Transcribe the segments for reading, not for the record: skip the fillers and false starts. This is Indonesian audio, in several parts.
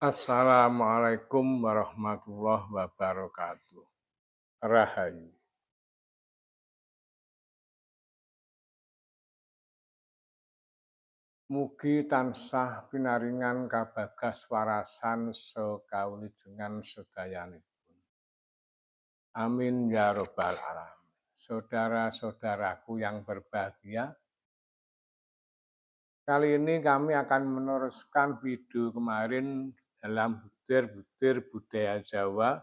Assalamualaikum warahmatullahi wabarakatuh. Rahayu. Mugi tansah pinaringan kabagas warasan sekawilijengan sedayanipun. Amin ya robbal alamin. Saudara-saudaraku yang berbahagia, kali ini kami akan meneruskan video kemarin dalam butir-butir budaya Jawa.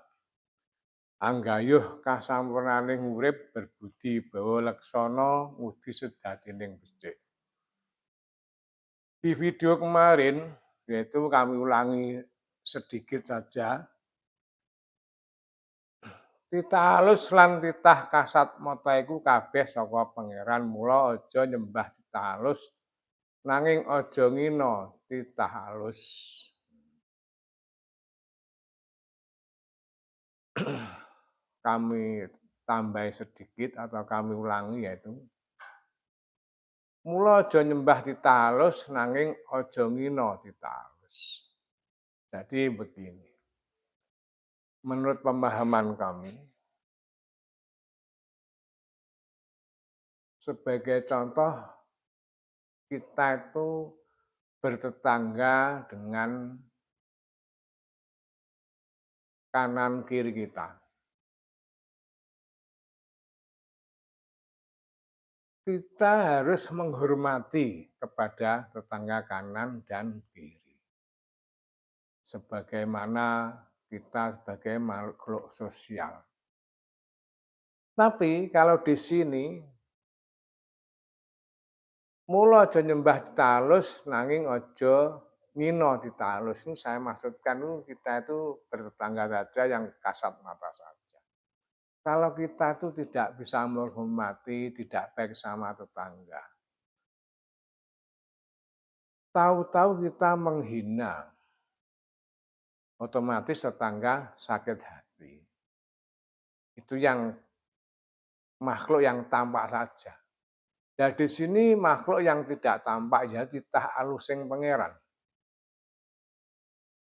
Anggayuh kasampurnaning urip berbudi bawa leksana ngudi sedatining becik. Di video kemarin, yaitu kami ulangi sedikit saja, titah alus lan titah kasat mata iku kabeh saka pangeran, mula aja nyembah titah alus nanging aja ngina titah alus. Kami tambah sedikit atau kami ulangi yaitu mula aja nyembah titah alus nanging aja ngina titah alus. Jadi begini, menurut pemahaman kami, sebagai contoh kita itu bertetangga dengan kanan kiri kita. Kita harus menghormati kepada tetangga kanan dan kiri. Sebagaimana kita sebagai makhluk sosial. Tapi kalau di sini mula aja nyembah titah alus nanging aja ngina titah alus. Ini saya maksudkan kita itu bertetangga saja yang kasat mata saja. Kalau kita itu tidak bisa menghormati, tidak baik sama tetangga. Tahu-tahu kita menghina, otomatis tetangga sakit hati. Itu yang makhluk yang tampak saja. Ya di sini makhluk yang tidak tampak ya titah alus sing pangeran.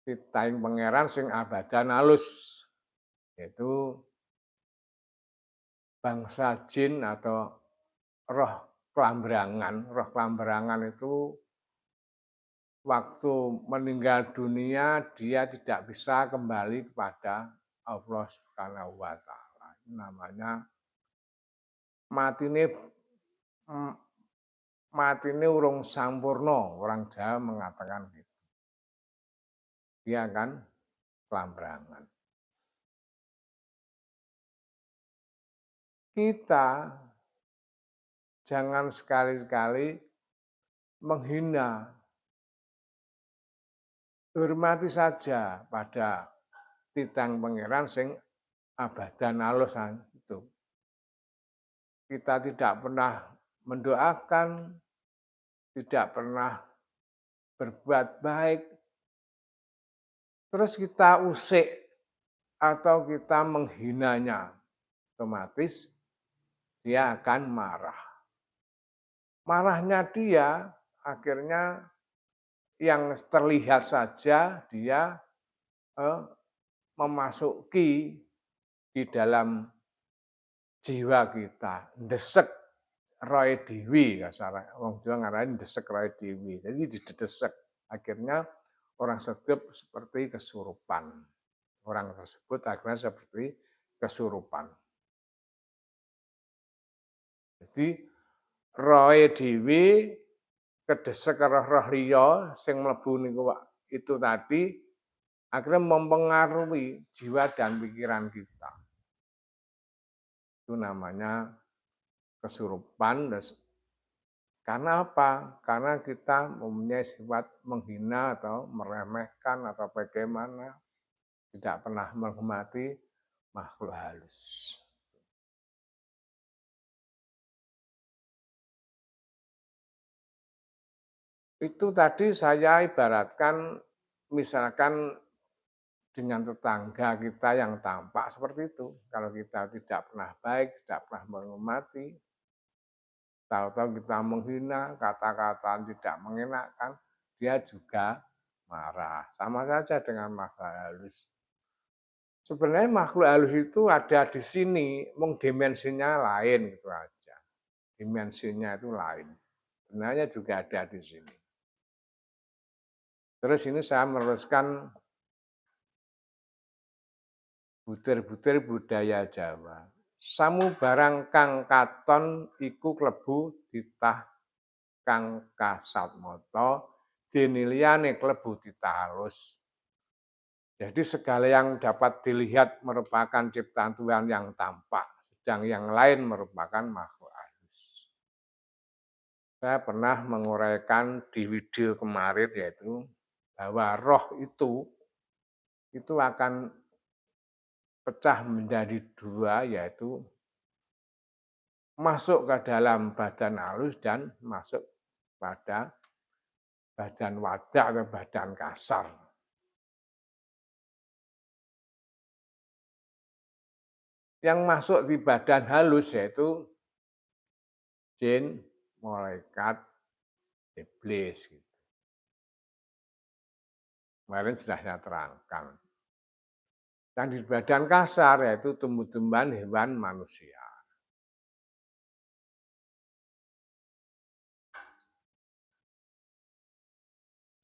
Titah yang pangeran sing abadan alus. Yaitu bangsa jin atau roh kelambrangan. Roh kelambrangan itu waktu meninggal dunia dia tidak bisa kembali kepada Allah Subhanahu wa taala. Namanya matine urung sampurna, orang Jawa mengatakan gitu. Dia kan kelambrangan. Kita jangan sekali-kali menghina. Hormati saja pada titang pangeran sing abadan alusan itu. Kita tidak pernah mendoakan, tidak pernah berbuat baik, terus kita usik atau kita menghinanya, otomatis dia akan marah. Marahnya dia akhirnya yang terlihat saja dia memasuki di dalam jiwa kita, ndesek roe dewi, wong Jawa ngarani ndesek roe dewi. Jadi didesek, akhirnya orang tersebut seperti kesurupan. Orang tersebut akhirnya seperti kesurupan. Jadi roe dewi kedesek roh-roh liya sing mlebu niku itu tadi akhirnya mempengaruhi jiwa dan pikiran kita. Itu namanya kesurupan. Karena apa? Karena kita mempunyai sifat menghina atau meremehkan atau bagaimana, tidak pernah menghormati makhluk halus. Itu tadi saya ibaratkan misalkan dengan tetangga kita yang tampak seperti itu. Kalau kita tidak pernah baik, tidak pernah menghormati, tahu-tahu kita menghina, kata-kata tidak mengenakan, dia juga marah. Sama saja dengan makhluk halus. Sebenarnya makhluk halus itu ada di sini, mung dimensinya lain gitu aja. Dimensinya itu lain. Sebenarnya juga ada di sini. Terus ini saya meneruskan butir-butir budaya Jawa. Samu barang kang katon iku klebu titah kang kasatmata, dene liyane klebu titah halus. Jadi segala yang dapat dilihat merupakan ciptaan Tuhan yang tampak, sedang yang lain merupakan makhluk halus. Saya pernah menguraikan di video kemarin yaitu bahwa roh itu akan pecah menjadi dua, yaitu masuk ke dalam badan halus dan masuk pada badan wadah atau badan kasar. Yang masuk di badan halus yaitu jin, malaikat, iblis. Kemarin sudah saya terangkan. Dan di badan kasar yaitu tumbuh-tumbuhan, hewan, manusia.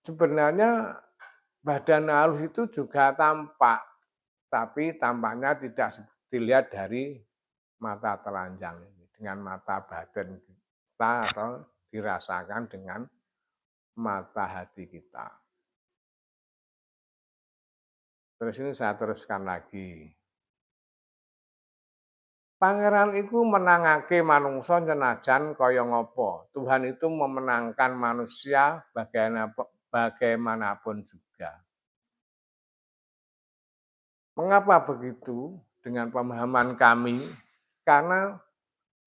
Sebenarnya badan halus itu juga tampak, tapi tampaknya tidak dilihat dari mata telanjang ini, dengan mata batin kita atau dirasakan dengan mata hati kita. Terus ini saya teruskan lagi. Pangeran iku menangake manungsa senajan kaya ngapa. Tuhan itu memenangkan manusia bagaimanapun juga. Mengapa begitu dengan pemahaman kami? Karena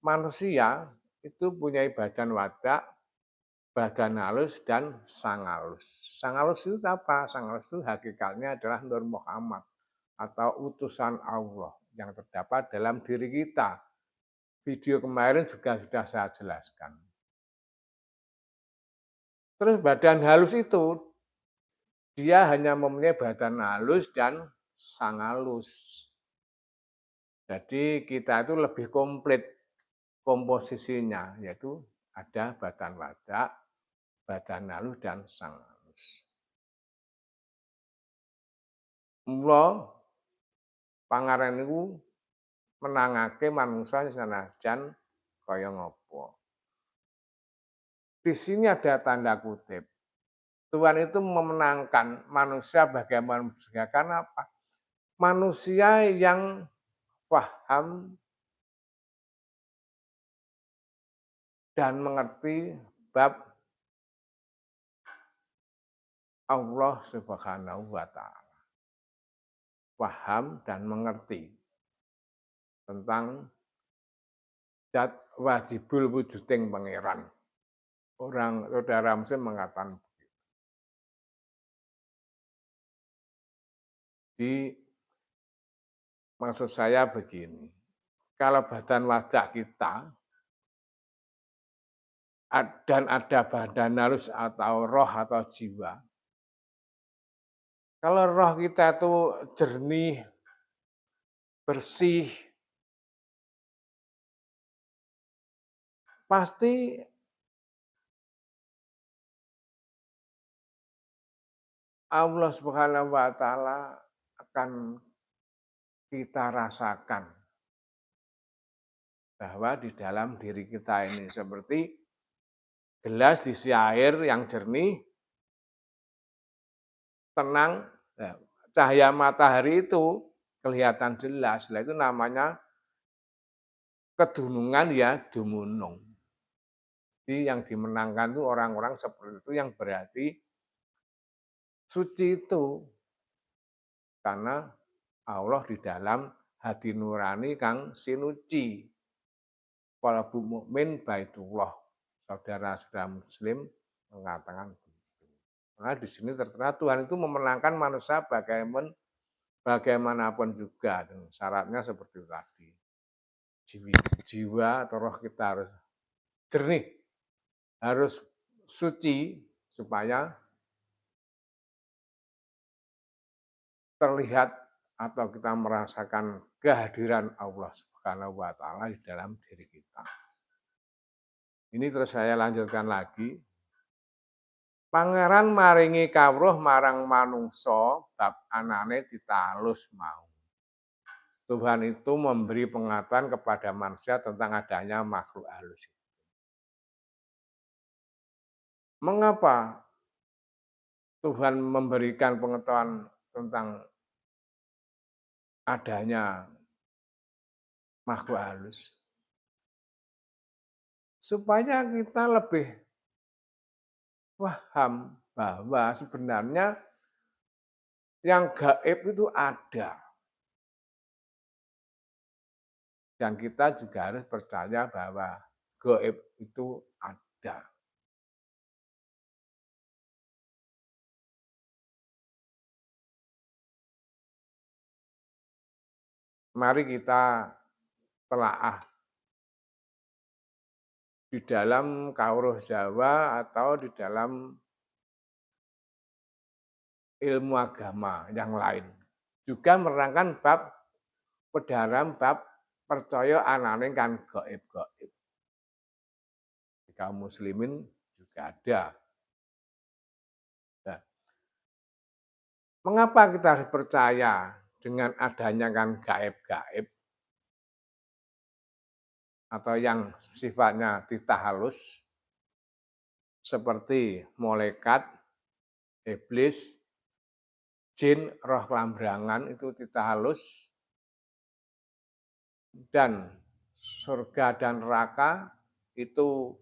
manusia itu punya badan wadak, badan halus, dan sang halus. Sang halus itu apa? Sang halus itu hakikatnya adalah Nur Muhammad atau utusan Allah yang terdapat dalam diri kita. Video kemarin juga sudah saya jelaskan. Terus badan halus itu, dia hanya mempunyai badan halus dan sang halus. Jadi kita itu lebih komplit komposisinya, yaitu ada badan wadak, badan halus, dan sang halus. Mula pangaran niku menangake manungsa senajan kaya ngapa. Di sini ada tanda kutip. Tuhan itu memenangkan manusia bagaimana manusia. Karena apa? Manusia yang paham dan mengerti bab Allah Subhanahu wa Ta'ala. Paham dan mengerti tentang zat wajibul wujuding pangeran. Orang saudara Muslim mengatakan begitu. Jadi maksud saya begini, kalau badan wajah kita dan ada badan halus atau roh atau jiwa, kalau roh kita itu jernih, bersih, pasti Allah Subhanahu wa Ta'ala akan kita rasakan bahwa di dalam diri kita ini seperti gelas diisi air yang jernih, tenang, cahaya matahari itu kelihatan jelas. Nah, itu namanya kedunungan ya dumunung. Jadi yang dimenangkan itu orang-orang seperti itu yang berarti suci itu. Karena Allah di dalam hati nurani kang sinuci. Qalbu mukmin baitullah. Saudara-saudara muslim mengatakan begitu. Nah, di sini tertera Tuhan itu memenangkan manusia bagaimanapun juga. Dan syaratnya seperti tadi. Jiwa atau roh kita harus jernih, harus suci supaya terlihat atau kita merasakan kehadiran Allah Subhanahu wa taala di dalam diri kita. Ini terus saya lanjutkan lagi. Pangeran maringi kawruh marang manungsa bab anane ditalus mau. Tuhan itu memberi pengetahuan kepada manusia tentang adanya makhluk halus. Mengapa Tuhan memberikan pengetahuan tentang adanya makhluk halus? Supaya kita lebih paham bahwa sebenarnya yang gaib itu ada. Dan kita juga harus percaya bahwa gaib itu ada. Mari kita telaah di dalam Kawruh Jawa atau di dalam ilmu agama yang lain. Juga menerangkan bab pedaram bab percaya anane kan gaib-gaib. Di kaum muslimin juga ada. Nah, mengapa kita harus percaya dengan adanya kan gaib-gaib atau yang sifatnya titahalus seperti malaikat, iblis, jin, roh kelambrangan itu titahalus, dan surga dan neraka itu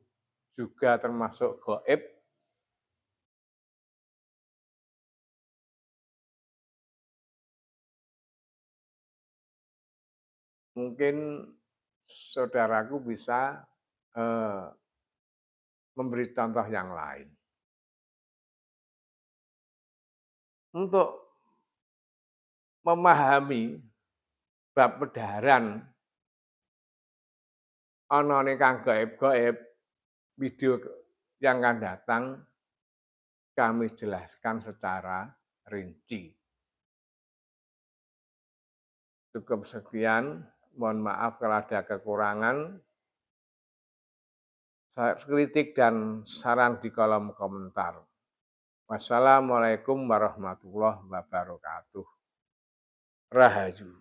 juga termasuk gaib. Mungkin saudaraku bisa memberi contoh yang lain. Untuk memahami bab pedaharan anane kang gaib-gaib, video yang akan datang kami jelaskan secara rinci. Cukup sekian, mohon maaf kalau ada kekurangan. Kritik dan saran di kolom komentar. Wassalamualaikum warahmatullahi wabarakatuh. Rahayu.